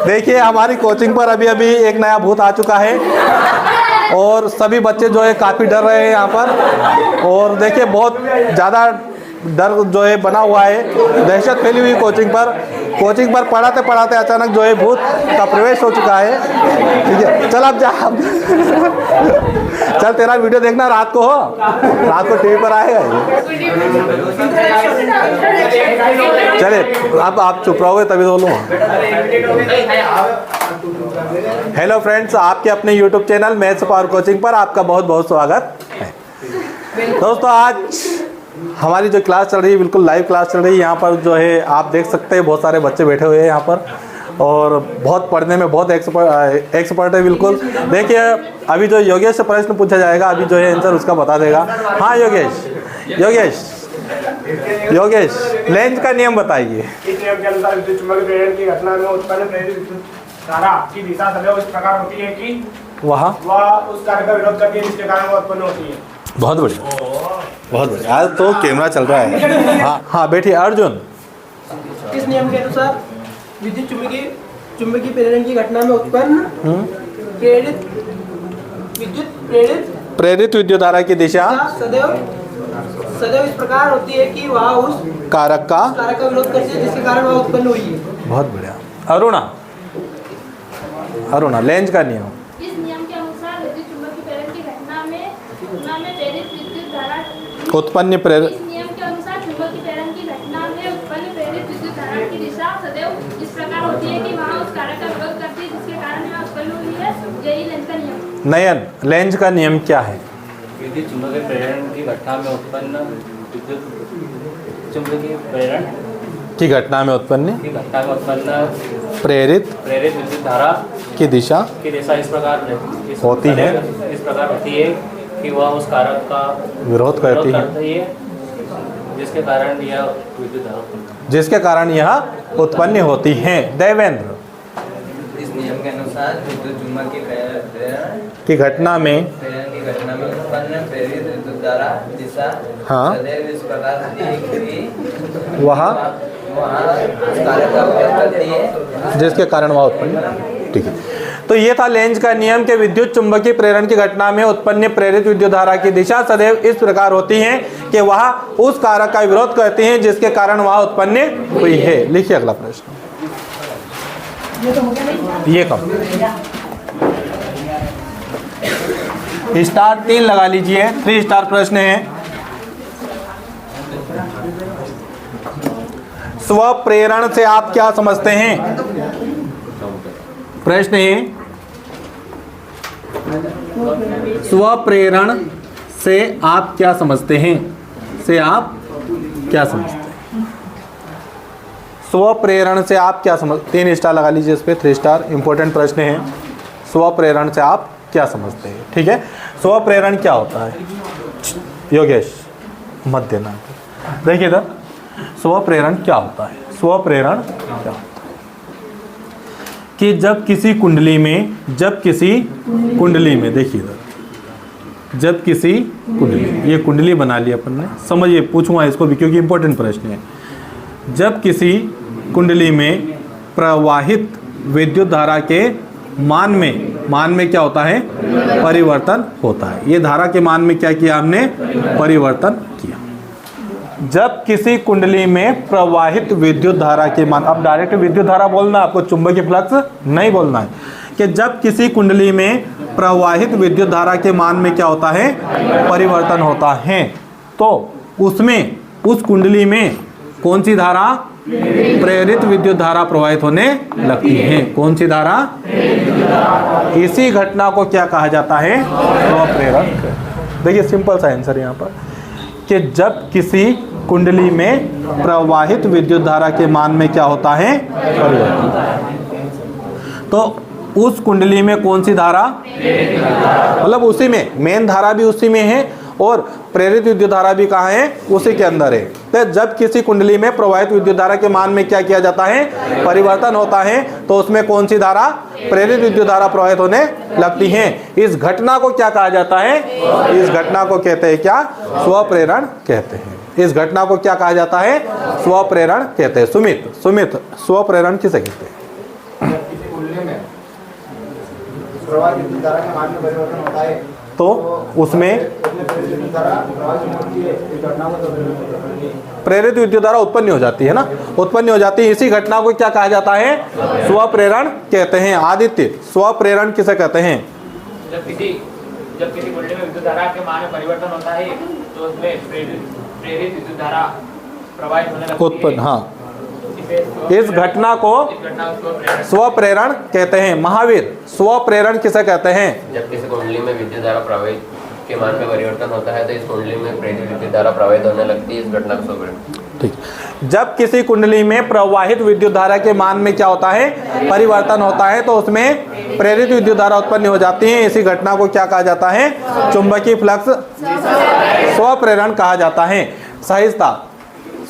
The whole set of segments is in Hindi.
देखिए हमारी कोचिंग पर अभी अभी एक नया भूत आ चुका है और सभी बच्चे जो है काफ़ी डर रहे हैं यहाँ पर। और देखिए बहुत ज़्यादा डर जो है बना हुआ है, दहशत फैली हुई कोचिंग पर पढ़ाते पढ़ाते अचानक जो है भूत का प्रवेश हो चुका है। ठीक है, चल अब जा चल तेरा वीडियो देखना रात को टीवी पर आएगा। चले अब आप चुप रहोगे तभी बोलूँगा। हेलो फ्रेंड्स, आपके अपने YouTube channel maths power coaching पर आपका बहुत बहुत स्वागत है। दोस्तों आज हमारी जो क्लास चल रही है बिल्कुल लाइव क्लास चल रही है। यहाँ पर जो है आप देख सकते हैं बहुत सारे बच्चे बैठे हुए हैं यहाँ पर और बहुत पढ़ने में बहुत एक्सपर्ट है बिल्कुल। देखिए अभी जो योगेश से प्रश्न पूछा जाएगा, अभी जो है आंसर उसका बता देगा। हाँ योगेश लेंज का नियम बताइए। इस नियम के अनुसार विद्युत चुम्बकीय प्रेरण की घटना में उत्पन्न प्रेरित विद्युत धारा की दिशा सदैव इस प्रकार होती है कि वह उस कार्य का विरोध करती है जिसके कारण वह उत्पन्न होती है। बहुत बढ़िया आज तो कैमरा चल रहा है। हाँ बैठिए अर्जुन। इस नियम के अनुसार विद्युत चुम्बकीय प्रेरण की घटना में उत्पन्न प्रेरित विद्युत धारा की दिशा सदैव इस प्रकार होती है कि वह उस कारक का विरोध करती है जिसके कारण वह उत्पन्न हुई है। बहुत बढ़िया। अरुणा लेंज का नियम। इस नियम के अनुसार विद्युत चुम्बकीय प्रेरण की घटना में प्रेरित विद्युत धारा उत्पन्न प्रेरित इस नियम के अनुसार चुम्बकीय प्रेरण की घटना में उत्पन्न प्रेरित विद्युत धारा की दिशा सदैव इस प्रकार होती है कि वहाँ उस कारक का विरोध करती है जिसके कारण वह उत्पन्न हुई है। यही लेंज का नियम। नयन लेंज का नियम क्या है? विद्युत चुम्बकीय प्रेरण की घटना में उत्पन्न विद्युत चुम्बकीय प्रेरण की घटना में उत्पन्न प्रेरित विद्युत धारा की दिशा इस प्रकार होती है कि वह उस कारक का विरोध करती है जिसके कारण यह उत्पन्न होती है। देवेंद्र। इस नियम के अनुसार विद्युत चुम्बकीय प्रेरण की घटना में उत्पन्न प्रेरित विद्युत धारा दिशा सदैव इस प्रकार होती है कि वह उस कारक का विरोध करती है जिसके कारण वह उत्पन्न। ठीक है, तो ये था लेंज का नियम के विद्युत चुम्बकीय प्रेरण की घटना में उत्पन्न प्रेरित विद्युत धारा की दिशा सदैव इस प्रकार होती है कि वह उस कारक का विरोध करती है जिसके कारण वह उत्पन्न हुई है। लिखिए अगला प्रश्न। ये कब स्टार 3 लगा लीजिए, 3 स्टार प्रश्न है। स्वप्रेरण से आप क्या समझते हैं? प्रश्न है स्वप्रेरण से आप क्या समझते हैं? स्वप्रेरण से आप क्या समझ 3 स्टार लगा लीजिए इस पे, 3 स्टार। इंपॉर्टेंट प्रश्न है। स्वप्रेरण से आप क्या समझते हैं? ठीक है, स्वप्रेरण क्या होता है? योगेश मत देना। देखिए इधर स्वप्रेरण क्या होता है? स्वप्रेरण क्या होता है कि जब किसी कुंडली में देखिए इधर, जब किसी कुंडली, ये कुंडली बना ली अपन ने, समझिए पूछूंगा इसको भी क्योंकि इंपॉर्टेंट प्रश्न है। जब किसी कुंडली में प्रवाहित विद्युत धारा के मान में क्या होता है? परिवर्तन होता है। ये धारा के मान में क्या किया हमने? परिवर्तन किया। जब किसी कुंडली में प्रवाहित विद्युत धारा के मान, अब डायरेक्ट विद्युत धारा बोलना, आपको चुंबकीय फ्लक्स नहीं बोलना है, कि जब किसी कुंडली में प्रवाहित विद्युत धारा के मान में क्या होता है? परिवर्तन होता है, तो उसमें उस कुंडली में कौन सी धारा? प्रेरित विद्युत धारा प्रवाहित होने लगती है। कौन सी धारा? इसी घटना को क्या कहा जाता है? स्वप्रेरण। देखिए सिंपल सा आंसर यहाँ पर कि जब किसी कुंडली में प्रवाहित विद्युत धारा के मान में क्या होता है? परिवर्तन। तो उस कुंडली में कौन सी धारा? मतलब उसी में मेन धारा भी उसी में है और प्रेरित विद्युत धारा भी कहाँ है? उसी के अंदर है। तो जब किसी कुंडली में प्रवाहित विद्युत धारा के मान में क्या किया जाता है? परिवर्तन होता है, तो उसमें कौन सी धारा? प्रेरित विद्युत धारा प्रवाहित होने लगती है। इस घटना को क्या कहा जाता है? इस घटना को कहते हैं क्या? स्वप्रेरण कहते हैं। इस घटना को क्या कहा जाता है? स्वप्रेरण कहते हैं। सुमित स्वप्रेरण किसे कहते हैं? प्रवाह विद्युत धारा के मान में परिवर्तन होता है तो उसमें विद्युत धारा प्रवाहित होती है, इस घटना को तो प्रेरित विद्युत धारा उत्पन्न हो जाती है ना, उत्पन्न हो जाती है। इसी घटना को क्या कहा जाता है? स्वप्रेरण कहते हैं। आदित्य, स्वप्रेरण किसे कहते हैं? जब किसी कुंडली में विद्युत धारा के मान में परिवर्तन होता है तो उसमें प्रेरित विद्युत धारा प्रवाहित होने लगती है। उत्पन्न, हाँ, इस घटना को स्वप्रेरण कहते हैं। महावीर, स्वप्रेरण किसे कहते हैं? जब किसी कुंडली में विद्युत धारा प्रवाहित के मान में परिवर्तन होता है तो इस कुंडली में प्रेरित विद्युत धारा प्रवाहित होने लगती है, इस घटना को स्वप्रेरण। ठीक, जब किसी कुंडली में प्रवाहित विद्युत धारा के मान में क्या होता है? परिवर्तन होता है, तो उसमें प्रेरित विद्युत धारा उत्पन्न हो जाती है। इसी घटना को क्या कहा जाता है? चुंबकीय फ्लक्स स्वप्रेरण कहा जाता है। सहजता,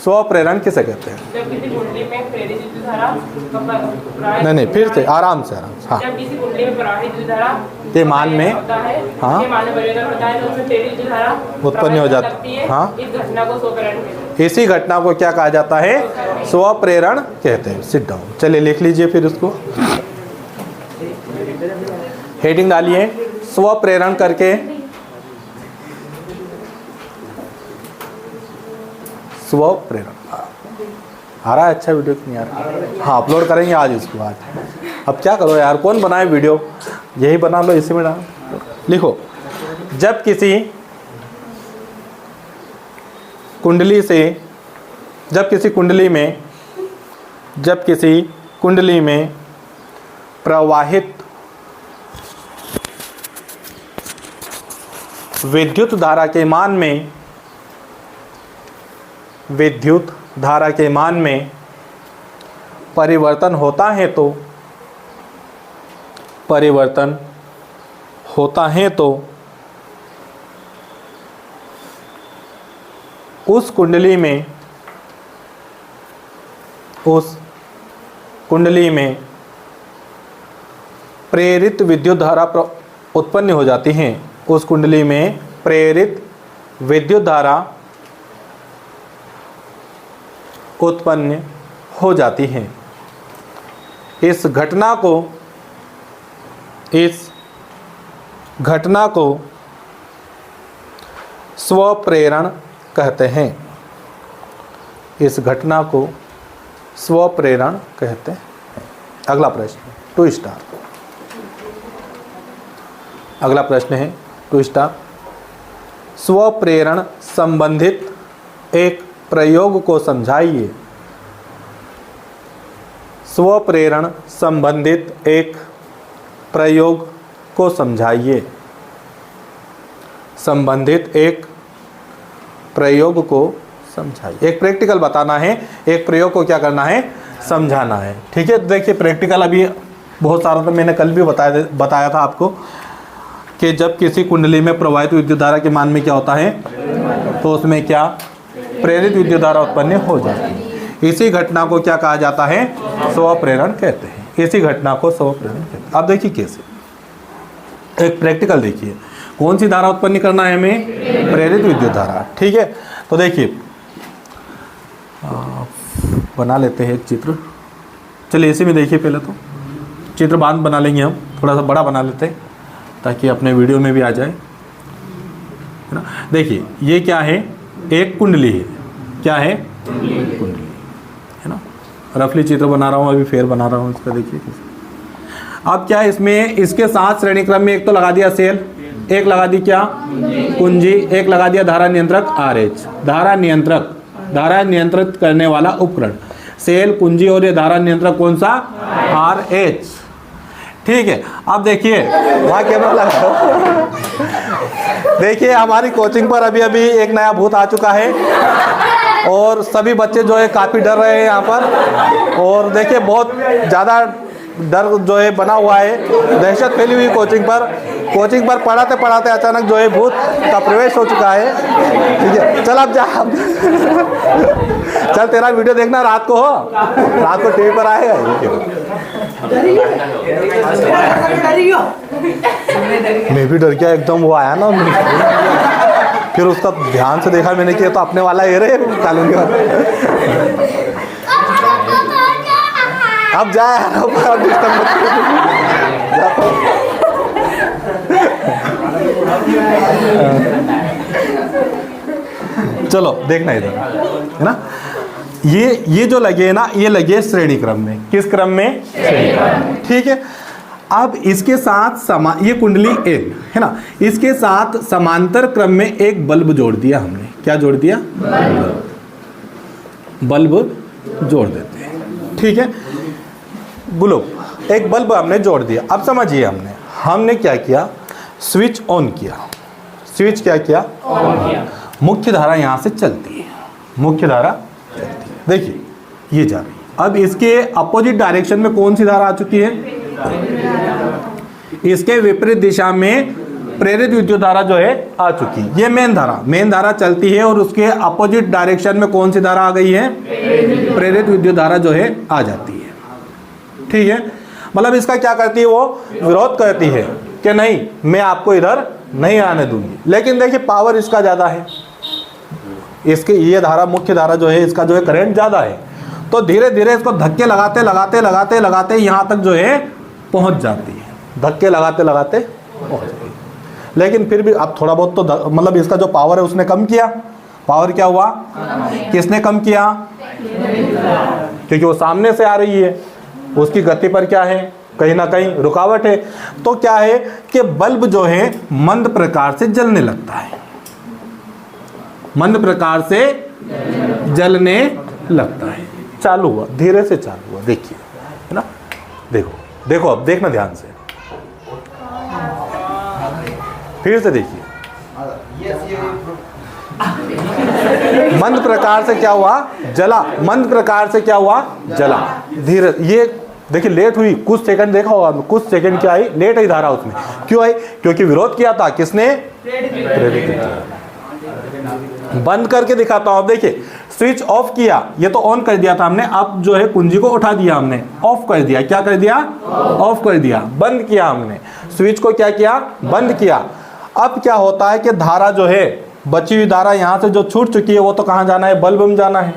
स्वप्रेरण किसे कहते हैं? जब किसी कुंडली में प्रेरित विद्युत धारा नहीं, फिर से आराम से। हाँ, जब किसी कुंडली में प्रवाहित विद्युत धारा के मान में, होता है, हाँ, के मान में परिवर्तन होता है तो उसमें प्रेरित विद्युत धारा उत्पन्न हो जाती लगती है। हाँ, इस घटना को स्वप्रेरण कहते हैं। इसी घटना को क्या कहा जाता है? स्वप्रेरण कहते हैं। Sit down. चलिए लिख लीजिए फिर उसको, हेडिंग डालिए स्वप्रेरण करके। स्वप्रेरण आ रहा है? अच्छा वीडियो क्यों नहीं आ रहा? हाँ, अपलोड करेंगे आज इसको। आज अब क्या करो यार, कौन बनाए वीडियो? यही बना लो, इसी में डालो। लिखो, जब किसी कुंडली से, जब किसी कुंडली में प्रवाहित विद्युत धारा के मान में, विद्युत धारा के मान में परिवर्तन होता है तो, परिवर्तन होता है तो उस कुंडली में प्रेरित विद्युत धारा उत्पन्न हो जाती हैं। उस कुंडली में प्रेरित विद्युत धारा उत्पन्न हो जाती हैं। इस घटना को स्वप्रेरण कहते हैं। इस घटना को स्वप्रेरण कहते हैं। अगला प्रश्न 2 स्टार। अगला प्रश्न है 2 स्टार। स्वप्रेरण संबंधित एक प्रयोग को समझाइए। स्वप्रेरण संबंधित एक प्रयोग को समझाइए। संबंधित एक प्रयोग को समझाइए। एक प्रैक्टिकल बताना है, एक प्रयोग को क्या करना है? समझाना है। ठीक है, देखिए प्रैक्टिकल अभी बहुत सारा तो मैंने कल भी बताया था आपको कि जब किसी कुंडली में प्रवाहित विद्युत धारा के मान में क्या होता है, तो उसमें क्या प्रेरित विद्युत धारा उत्पन्न हो जाती है। इसी घटना को क्या कहा जाता है? स्वप्रेरण कहते हैं। इसी घटना को स्वप्रेरण कहते हैं। अब देखिए कैसे, एक प्रैक्टिकल देखिए, कौन सी धारा उत्पन्न करना है हमें? प्रेरित विद्युत धारा। ठीक है, तो देखिए बना लेते हैं एक चित्र। चलिए इसी में देखिए, पहले तो चित्र बाद बना लेंगे हम, थोड़ा सा बड़ा बना लेते हैं ताकि अपने वीडियो में भी आ जाए, है ना। देखिए ये क्या है? एक कुंडली है। क्या है? कुंडली है ना। रफली चित्र बना रहा हूँ, अभी फेर बना रहा हूँ इसका। देखिए अब क्या है इसमें, इसके साथ श्रेणी क्रम में एक तो लगा दिया सेल, एक लगा दी क्या? कुंजी, एक लगा दिया धारा नियंत्रक RH। धारा नियंत्रित करने वाला उपकरण, सेल, कुंजी और ये धारा नियंत्रक कौन सा? RH। ठीक है, अब देखिए वहाँ कैमरा लगा। देखिए हमारी कोचिंग पर अभी एक नया भूत आ चुका है और सभी बच्चे जो है काफ़ी डर रहे हैं यहाँ पर। और देखिए बहुत ज़्यादा डर जो है बना हुआ है, दहशत फैली हुई कोचिंग पर पढ़ाते पढ़ाते अचानक जो है भूत का प्रवेश हो चुका है। ठीक है, चल अब जा, चल तेरा वीडियो देखना रात को टीवी पर आएगा। मैं भी डर गया एकदम, वो आया ना, फिर उसका ध्यान से देखा मैंने कि तो अपने वाला ये रहे कानून का। अब जाए चलो देखना इधर, है ना, ये जो लगे ना, ये लगे श्रेणी क्रम में। किस क्रम में? श्रेणी क्रम। ठीक है। अब इसके साथ ये कुंडली एक है ना, इसके साथ समांतर क्रम में एक बल्ब जोड़ दिया हमने। क्या जोड़ दिया? बल्ब जोड़ देते हैं। ठीक है, बोलो, एक बल्ब हमने जोड़ दिया। अब समझिए, हमने क्या किया? स्विच ऑन किया। स्विच क्या किया? ऑन किया। मुख्य धारा यहां से चलती है, मुख्य धारा चलती है। देखिए ये जा रही है। अब इसके अपोजिट डायरेक्शन में कौन सी धारा आ चुकी है? इसके विपरीत दिशा में प्रेरित विद्युत धारा जो है आ चुकी है। ये मेन धारा चलती है और उसके अपोजिट डायरेक्शन में कौन सी धारा आ गई है? प्रेरित विद्युत धारा जो है आ जाती है। ठीक है, मतलब इसका क्या करती है? वो विरोध करती है कि नहीं, मैं आपको इधर नहीं आने दूंगी। लेकिन देखिए पावर इसका ज्यादा है, इसके ये धारा, मुख्य धारा जो है, इसका जो है करंट ज्यादा है, तो धीरे धीरे इसको धक्के लगाते लगाते लगाते लगाते यहाँ तक जो है पहुंच जाती है। धक्के लगाते लगाते पहुंच गई। लेकिन फिर भी अब थोड़ा बहुत तो मतलब इसका जो पावर है उसने कम किया। पावर क्या हुआ? किसने कम किया? क्योंकि वो सामने से आ रही है, उसकी गति पर क्या है? कहीं ना कहीं रुकावट है। तो क्या है कि बल्ब जो है मंद प्रकार से जलने लगता है, मंद प्रकार से जलने लगता है। चालू हुआ, धीरे से चालू हुआ। देखिए, है ना, देखो अब देखना ध्यान से, फिर से देखिए। मंद प्रकार से क्या हुआ? जला। मंद प्रकार से क्या हुआ? जला। धीरे, ये देखिए लेट हुई, कुछ सेकंड देखा होगा, कुछ सेकंड क्या आई? लेट आई धारा उसमें। क्यों आई? क्योंकि विरोध किया था किसने? प्रेरित। बंद करके दिखाता हूं। अब देखिए, स्विच ऑफ किया, ये तो ऑन कर दिया था हमने, अब जो है कुंजी को उठा दिया हमने, ऑफ कर दिया। क्या कर दिया? ऑफ कर दिया। बंद किया हमने, स्विच को क्या किया? बंद किया। अब क्या होता है कि धारा जो है, बची हुई धारा यहां से जो छूट चुकी है, वो तो कहां जाना है? बल्ब में जाना है।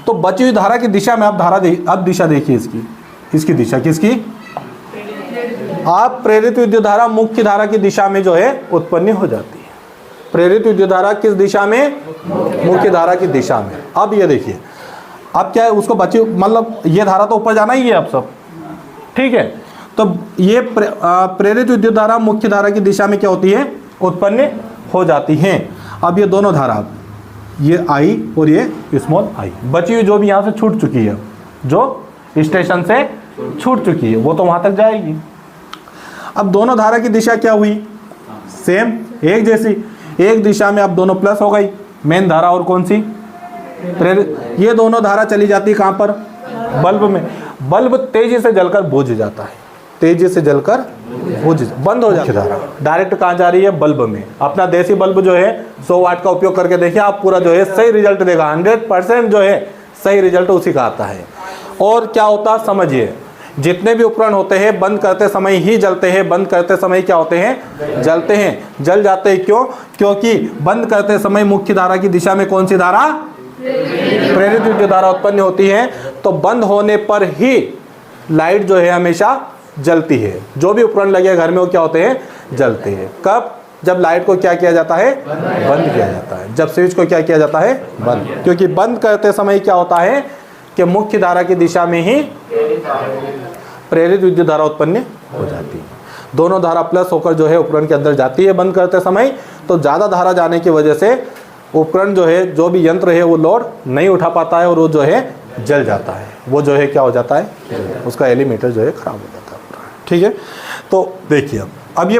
तो बची हुई धारा की दिशा में अब दिशा देखिए इसकी दिशा किसकी? आप प्रेरित विद्युत धारा मुख्य धारा की दिशा में जो है उत्पन्न हो जाती है। प्रेरित विद्युत धारा किस दिशा में? मुख्य धारा की दिशा में। अब ये देखिए, अब क्या है, उसको बची, मतलब ये धारा तो ऊपर जाना ही है अब सब। ठीक है, तो ये प्रेरित विद्युत धारा मुख्य धारा की दिशा में क्या होती है? उत्पन्न हो जाती है। अब ये दोनों धारा, ये आई और ये स्मॉल आई, बची हुई जो भी यहाँ से छूट चुकी है, जो स्टेशन से छूट चुकी है, वो तो वहां तक जाएगी। अब दोनों धारा की दिशा क्या हुई? सेम, एक जैसी। एक दिशा में अब दोनों प्लस हो गई, मेन धारा और कौन सी? प्रेरित। ये दोनों धारा चली जाती है कहां पर? बल्ब में। बल्ब तेजी से जलकर बुझ जाता है, तेजी से जलकर बुझ, बंद हो जाती है धारा। डायरेक्ट कहां जा रही है? बल्ब में। अपना देसी बल्ब जो है 100 वाट का उपयोग करके देखिए, आप पूरा जो है सही रिजल्ट देगा। 100% जो है सही रिजल्ट उसी का आता है। और क्या होता है समझिए, जितने भी उपकरण होते हैं बंद करते समय ही जलते हैं। बंद करते समय क्या होते हैं? जलते हैं, जल जाते हैं। क्यों? क्योंकि बंद करते समय मुख्य धारा की दिशा में कौन सी धारा? प्रेरित विद्युत धारा उत्पन्न होती है। तो बंद होने पर ही लाइट जो है हमेशा जलती है। जो भी उपकरण लगे घर में वो क्या होते हैं? जलते हैं। कब? जब लाइट को क्या किया जाता है? बंद किया जाता है। जब स्विच को क्या किया जाता है? बंद। क्योंकि बंद करते समय क्या होता है कि मुख्य धारा की दिशा में ही प्रेरित विद्युत धारा उत्पन्न हो जाती है। दोनों धारा प्लस होकर जो है उपकरण के अंदर जाती है बंद करते समय। तो ज़्यादा धारा जाने की वजह से उपकरण जो है, जो भी यंत्र है, वो लोड नहीं उठा पाता है और वो जो है जल जाता है। वो जो है क्या हो जाता है? उसका एलिमेटर जो है खराब हो जाता है। ठीक है, तो देखिए अब ये